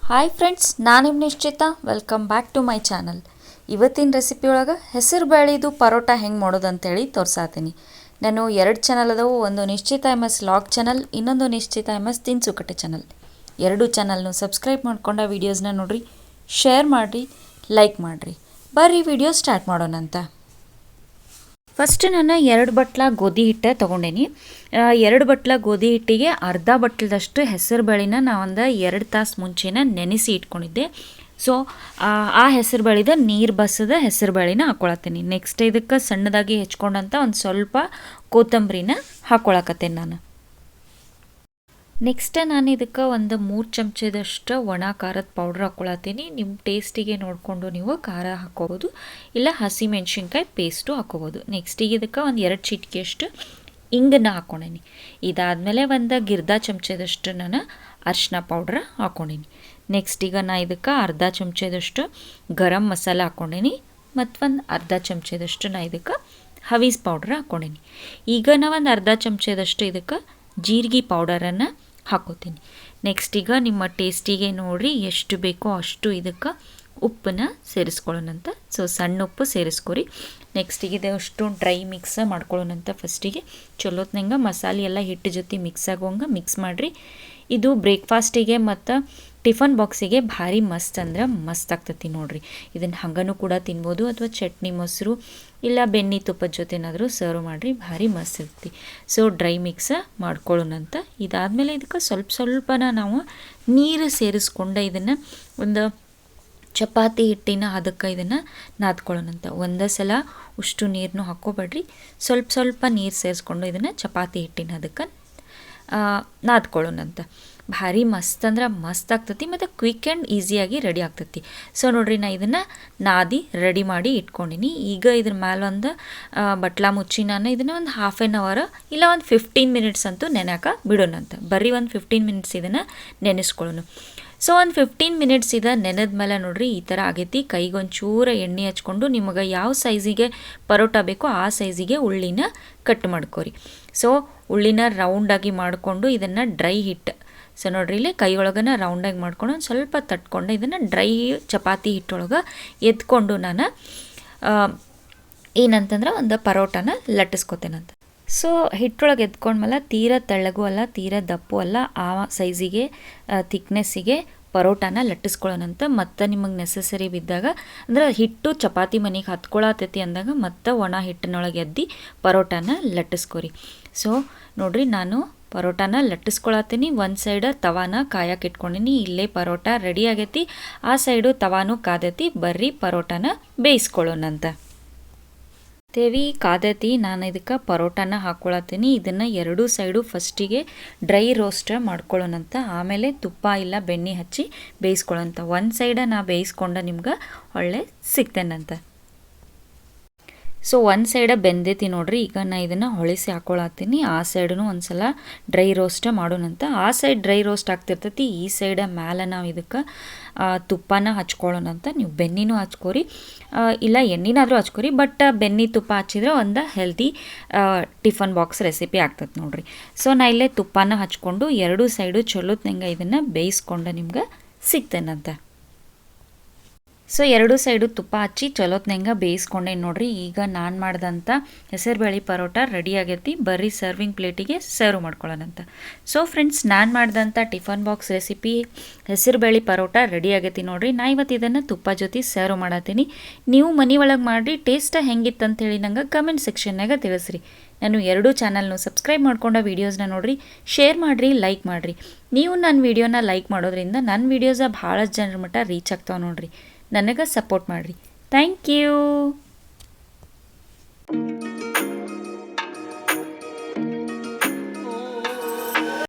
Hi friends, ನಾನು ನಿಮ್ಮ Nishchitha. Welcome back to my channel. ಇವತ್ತಿನ ರೆಸಿಪಿ ಒಳಗೆ ಹೆಸರು ಬೇಳೆದು ಪರೋಟ ಹೆಂಗೆ ಮಾಡೋದು ಅಂತೇಳಿ ತೋರ್ಸಾತೀನಿ. ನಾನು 2 ಚಾನಲ್ ಅದಾವು. ಒಂದು ನಿಶ್ಚಿತಾ MS ಲಾಗ್ ಚಾನಲ್, ಇನ್ನೊಂದು ನಿಶ್ಚಿತಾ MS ತಿನ್ಸುಕಟ್ಟೆ ಚಾನಲ್. 2 ಚಾನಲ್ನು ಸಬ್ಸ್ಕ್ರೈಬ್ ಮಾಡ್ಕೊಂಡ ವೀಡಿಯೋಸ್ನ ನೋಡ್ರಿ, ಶೇರ್ ಮಾಡಿರಿ, ಲೈಕ್ ಮಾಡಿರಿ. ಬರ್ರಿ ವಿಡಿಯೋ ಸ್ಟಾರ್ಟ್ ಮಾಡೋಣಂತ. ಫಸ್ಟ್ ನಾನು 2 ಬಟ್ಲ ಗೋಧಿ ಹಿಟ್ಟು ತೊಗೊಂಡೇನಿ. 2 ಬಟ್ಲ ಗೋಧಿ ಹಿಟ್ಟಿಗೆ ಅರ್ಧ ಬಟ್ಲದಷ್ಟು ಹೆಸರು ಬೇಳೆನ ನಾ ಒಂದು 2 ತಾಸು ಮುಂಚೆನ ನೆನೆಸಿ ಇಟ್ಕೊಂಡಿದ್ದೆ. ಸೊ ಆ ಹೆಸರು ಬೇಳೆದ ನೀರು ಬಸದ ಹೆಸರು ಬೇಳೆನ ಹಾಕ್ಕೊಳತ್ತೀನಿ. ನೆಕ್ಸ್ಟ್ ಇದಕ್ಕೆ ಸಣ್ಣದಾಗಿ ಹೆಚ್ಕೊಂಡಂಥ ಒಂದು ಸ್ವಲ್ಪ ಕೊತ್ತಂಬರಿನ ಹಾಕ್ಕೊಳಕತ್ತೇನೆ ನಾನು. ನೆಕ್ಸ್ಟ್ ನಾನು ಇದಕ್ಕೆ ಒಂದು 3 ಚಮಚದಷ್ಟು ಒಣ ಖಾರದ ಪೌಡ್ರ್ ಹಾಕ್ಕೊಳತ್ತೀನಿ. ನಿಮ್ಮ ಟೇಸ್ಟಿಗೆ ನೋಡಿಕೊಂಡು ನೀವು ಖಾರ ಹಾಕ್ಕೋಬೋದು, ಇಲ್ಲ ಹಸಿಮೆಣ್ಸಿನ್ಕಾಯಿ ಪೇಸ್ಟು ಹಾಕ್ಕೋಬೋದು. ನೆಕ್ಸ್ಟಿಗೆ ಇದಕ್ಕೆ ಒಂದು 2 ಚಿಟಿಕೆಯಷ್ಟು ಇಂಗನ್ನ ಹಾಕ್ಕೊಂಡೀನಿ. ಇದಾದಮೇಲೆ ಒಂದು ಗಿರ್ದ ಚಮಚದಷ್ಟು ನಾನು ಅರಿಶಿನ ಪೌಡ್ರ್ ಹಾಕ್ಕೊಂಡೀನಿ. ನೆಕ್ಸ್ಟಿಗೆ ನಾನು ಇದಕ್ಕೆ ಅರ್ಧ ಚಮಚದಷ್ಟು ಗರಂ ಮಸಾಲ ಹಾಕ್ಕೊಂಡೀನಿ ಮತ್ತು ಒಂದು ಅರ್ಧ ಚಮಚದಷ್ಟು ನಾನು ಇದಕ್ಕೆ ಹವೀಸ್ ಪೌಡ್ರ್ ಹಾಕ್ಕೊಂಡೀನಿ. ಈಗ ನಾನು ಒಂದು ಅರ್ಧ ಚಮಚದಷ್ಟು ಇದಕ್ಕೆ ಜೀರಿಗೆ ಪೌಡರನ್ನು ಹಾಕೋತೀನಿ. ನೆಕ್ಸ್ಟ್ ಈಗ ನಿಮ್ಮ ಟೇಸ್ಟಿಗೆ ನೋಡಿರಿ ಎಷ್ಟು ಬೇಕೋ ಅಷ್ಟು ಇದಕ್ಕೆ ಉಪ್ಪನ್ನ ಸೇರಿಸ್ಕೊಳ್ಳೋಣಂತ. ಸೊ ಸಣ್ಣ ಉಪ್ಪು ಸೇರಿಸ್ಕೊರಿ. ನೆಕ್ಸ್ಟಿಗೆ ಇದಷ್ಟು ಡ್ರೈ ಮಿಕ್ಸ್ ಮಾಡ್ಕೊಳ್ಳೋಣಂತ. ಫಸ್ಟಿಗೆ ಚಲೋತ್ನಂಗೆ ಮಸಾಲೆ ಎಲ್ಲ ಹಿಟ್ಟು ಜೊತೆ ಮಿಕ್ಸ್ ಆಗೋಂಗೆ ಮಿಕ್ಸ್ ಮಾಡಿರಿ. ಇದು ಬ್ರೇಕ್ಫಾಸ್ಟಿಗೆ ಮತ್ತು ಟಿಫನ್ ಬಾಕ್ಸಿಗೆ ಭಾರಿ ಮಸ್ತ್ ಅಂದ್ರೆ ಮಸ್ತ್ ಆಗ್ತತಿ ನೋಡಿರಿ. ಇದನ್ನು ಹಂಗನೂ ಕೂಡ ತಿನ್ಬೋದು, ಅಥವಾ ಚಟ್ನಿ ಮೊಸರು ಇಲ್ಲ ಬೆಣ್ಣೆ ತುಪ್ಪದ ಜೊತೆ ಏನಾದರೂ ಸರ್ವ್ ಮಾಡಿರಿ, ಭಾರಿ ಮಸ್ತ್ ಇರ್ತಿ. ಸೊ ಡ್ರೈ ಮಿಕ್ಸ್ ಮಾಡ್ಕೊಳ್ಳೋಣಂತ. ಇದಾದಮೇಲೆ ಇದಕ್ಕೆ ಸ್ವಲ್ಪನ ನಾವು ನೀರು ಸೇರಿಸ್ಕೊಂಡು ಇದನ್ನು ಒಂದು ಚಪಾತಿ ಹಿಟ್ಟಿನ ಅದಕ್ಕೆ ಇದನ್ನು ನಾದ್ಕೊಳ್ಳೋಣಂತ. ಒಂದೇ ಸಲ ಅಷ್ಟು ನೀರನ್ನು ಹಾಕ್ಕೋಬೇಡ್ರಿ, ಸ್ವಲ್ಪ ನೀರು ಸೇರಿಸ್ಕೊಂಡು ಇದನ್ನು ಚಪಾತಿ ಹಿಟ್ಟಿನ ಅದಕ್ಕೆ ನಾದ್ಕೊಳ್ಳೋಣಂತ. ಭಾರಿ ಮಸ್ತ್ ಅಂದ್ರೆ ಮಸ್ತ್ ಆಗ್ತತಿ ಮತ್ತು ಕ್ವಿಕ್ ಆ್ಯಂಡ್ ಈಸಿಯಾಗಿ ರೆಡಿ ಆಗ್ತತಿ. ಸೊ ನೋಡಿರಿ, ನಾ ಇದನ್ನು ನಾದಿ ರೆಡಿ ಮಾಡಿ ಇಟ್ಕೊಂಡಿನಿ. ಈಗ ಇದ್ರ ಮೇಲೆ ಒಂದು ಬಟ್ಲ ಮುಚ್ಚಿ ನಾನು ಇದನ್ನು ಒಂದು ಹಾಫ್ ಆನ್ ಅವರ್ ಇಲ್ಲ ಒಂದು 15 ಮಿನಿಟ್ಸ್ ಅಂತೂ ನೆನೆಯಾಕ ಬಿಡೋಣಂತ. ಬರೀ ಒಂದು 15 ಮಿನಿಟ್ಸ್ ಇದನ್ನು ನೆನೆಸ್ಕೊಳ್ಳೋಣ. ಸೊ ಒಂದು 15 ಮಿನಿಟ್ಸ್ ಇದು ನೆನೆದ ಮೇಲೆ ನೋಡಿರಿ ಈ ಥರ ಆಗೈತಿ. ಕೈಗೊಂಚೂರ ಎಣ್ಣೆ ಹಚ್ಕೊಂಡು ನಿಮಗೆ ಯಾವ ಸೈಜಿಗೆ ಪರೋಟ ಬೇಕೋ ಆ ಸೈಜಿಗೆ ಉಳ್ಳಿನ ಕಟ್ ಮಾಡ್ಕೊರಿ. ಸೊ ಉಳ್ಳಿನ ರೌಂಡಾಗಿ ಮಾಡಿಕೊಂಡು ಇದನ್ನು ಡ್ರೈ ಹಿಟ್ಟು, ಸೊ ನೋಡ್ರಿ ಇಲ್ಲಿ ಕೈಯೊಳಗನ ರೌಂಡಾಗಿ ಮಾಡ್ಕೊಂಡು ಒಂದು ಸ್ವಲ್ಪ ತಟ್ಕೊಂಡು ಇದನ್ನು ಡ್ರೈ ಚಪಾತಿ ಹಿಟ್ಟೊಳಗೆ ಎತ್ಕೊಂಡು ನಾನು ಏನಂತಂದ್ರೆ ಒಂದು ಪರೋಟನ ಲಟ್ಟಿಸ್ಕೊತೇನಂತ. ಸೊ ಹಿಟ್ಟೊಳಗೆ ಎತ್ಕೊಂಡ್ಮೇಲೆ ತೀರಾ ತೆಳ್ಳಗೂ ಅಲ್ಲ ತೀರಾ ದಪ್ಪು ಅಲ್ಲ, ಆ ಸೈಜಿಗೆ ಥಿಕ್ನೆಸ್ಸಿಗೆ ಪರೋಟಾನ ಲಟ್ಟಿಸ್ಕೊಳ್ಳೋಣಂತ. ಮತ್ತು ನಿಮಗೆ ನೆಸಸರಿ ಬಿದ್ದಾಗ ಅಂದ್ರೆ ಹಿಟ್ಟು ಚಪಾತಿ ಮನೆಗೆ ಹತ್ಕೊಳತೈತಿ ಅಂದಾಗ ಮತ್ತು ಒಣ ಹಿಟ್ಟಿನೊಳಗೆ ಎದ್ದು ಪರೋಟಾನ ಲಟ್ಟಿಸ್ಕೊರಿ. ಸೊ ನೋಡಿರಿ, ನಾನು ಪರೋಟಾನ ಲಟ್ಟಿಸ್ಕೊಳತ್ತೀನಿ. ಒಂದು ಸೈಡ್ ತವಾನ ಕಾಯಕ್ಕೆ ಇಟ್ಕೊಂಡಿನಿ. ಇಲ್ಲೇ ಪರೋಟ ರೆಡಿ ಆಗೈತಿ, ಆ ಸೈಡು ತವಾನು ಕಾದೈತಿ. ಬರ್ರಿ ಪರೋಟಾನ ಬೇಯಿಸ್ಕೊಳ್ಳೋಣಂತ. ತೇವಿ ಕಾದೈತಿ, ನಾನು ಇದಕ್ಕೆ ಪರೋಟಾನ ಹಾಕ್ಕೊಳತ್ತೀನಿ. ಇದನ್ನು 2 ಸೈಡು ಫಸ್ಟಿಗೆ ಡ್ರೈ ರೋಸ್ಟ್ ಮಾಡ್ಕೊಳ್ಳೋಣಂತ. ಆಮೇಲೆ ತುಪ್ಪ ಇಲ್ಲ ಬೆಣ್ಣೆ ಹಚ್ಚಿ ಬೇಯಿಸ್ಕೊಳ್ಳೋಂಥ. ಒಂದು ಸೈಡ ನಾ ಬೇಯಿಸ್ಕೊಂಡ ನಿಮ್ಗೆ ಒಳ್ಳೆ ಸಿಗ್ತೇನಂತ. ಸೊ ಒಂದು ಸೈಡ ಬೆಂದೈತಿ ನೋಡ್ರಿ. ಈಗ ನಾ ಇದನ್ನು ಹೊಳಿಸಿ ಹಾಕ್ಕೊಳತ್ತೀನಿ. ಆ ಸೈಡೂ ಒಂದು ಸಲ ಡ್ರೈ ರೋಸ್ಟ್ ಮಾಡೋಣಂತ. ಆ ಸೈಡ್ ಡ್ರೈ ರೋಸ್ಟ್ ಆಗ್ತಿರ್ತೈತಿ, ಈ ಸೈಡ ಮ್ಯಾಲೆ ನಾವು ಇದಕ್ಕೆ ತುಪ್ಪನ ಹಚ್ಕೊಳ್ಳೋಣಂತ. ನೀವು ಬೆನ್ನಿನೂ ಹಚ್ಕೋರಿ, ಇಲ್ಲ ಎಣ್ಣೆನಾದರೂ ಹಚ್ಕೋರಿ, ಬಟ್ ಬೆಣ್ಣೆ ತುಪ್ಪ ಹಚ್ಚಿದ್ರೆ ಒಂದು ಹೆಲ್ದಿ ಟಿಫನ್ ಬಾಕ್ಸ್ ರೆಸಿಪಿ ಆಗ್ತದೆ ನೋಡ್ರಿ. ಸೊ ನಾ ಇಲ್ಲೇ ತುಪ್ಪನ ಹಚ್ಕೊಂಡು 2 ಸೈಡು ಚಲೋತ್ನಂಗೆ ಇದನ್ನು ಬೇಯಿಸ್ಕೊಂಡು ನಿಮ್ಗೆ ಸಿಗ್ತೇನಂತ. ಸೊ 2 ಸೈಡು ತುಪ್ಪ ಹಚ್ಚಿ ಚಲೋತ್ನಂಗೆ ಬೇಯಿಸ್ಕೊಂಡೆ ನೋಡ್ರಿ. ಈಗ ನಾನು ಮಾಡ್ದಂಥ ಹೆಸರುಬೇಳೆ ಪರೋಟ ರೆಡಿ ಆಗೈತಿ. ಬರ್ರಿ ಸರ್ವಿಂಗ್ ಪ್ಲೇಟಿಗೆ ಸರ್ವ್ ಮಾಡ್ಕೊಳ್ಳೋಣಂತ. ಸೊ ಫ್ರೆಂಡ್ಸ್, ನಾನು ಮಾಡ್ದಂಥ ಟಿಫನ್ ಬಾಕ್ಸ್ ರೆಸಿಪಿ ಹೆಸರುಬೇಳೆ ಪರೋಟ ರೆಡಿ ಆಗೈತಿ ನೋಡ್ರಿ. ನಾ ಇವತ್ತು ಇದನ್ನು ತುಪ್ಪ ಜೊತೆ ಸರ್ವ್ ಮಾಡತ್ತೀನಿ. ನೀವು ಮನೆ ಒಳಗೆ ಮಾಡಿರಿ, ಟೇಸ್ಟ್ ಹೆಂಗಿತ್ತು ಅಂತೇಳಿ ನಂಗೆ ಕಮೆಂಟ್ ಸೆಕ್ಷನ್ನಾಗ ತಿಳಿಸ್ರಿ. ನಾನು 2 ಚಾನಲ್ನು ಸಬ್ಸ್ಕ್ರೈಬ್ ಮಾಡ್ಕೊಂಡ ವೀಡಿಯೋಸ್ನ ನೋಡಿರಿ, ಶೇರ್ ಮಾಡಿರಿ, ಲೈಕ್ ಮಾಡಿರಿ. ನೀವು ನನ್ನ ವೀಡಿಯೋನ ಲೈಕ್ ಮಾಡೋದ್ರಿಂದ ನನ್ನ ವೀಡಿಯೋಸ ಭಾಳಷ್ಟು ಜನರ ಮಟ್ಟ ರೀಚ್ ಆಗ್ತಾವೆ ನೋಡ್ರಿ. ನನಗೆ ಸಪೋರ್ಟ್ ಮಾಡಿರಿ. Thank you.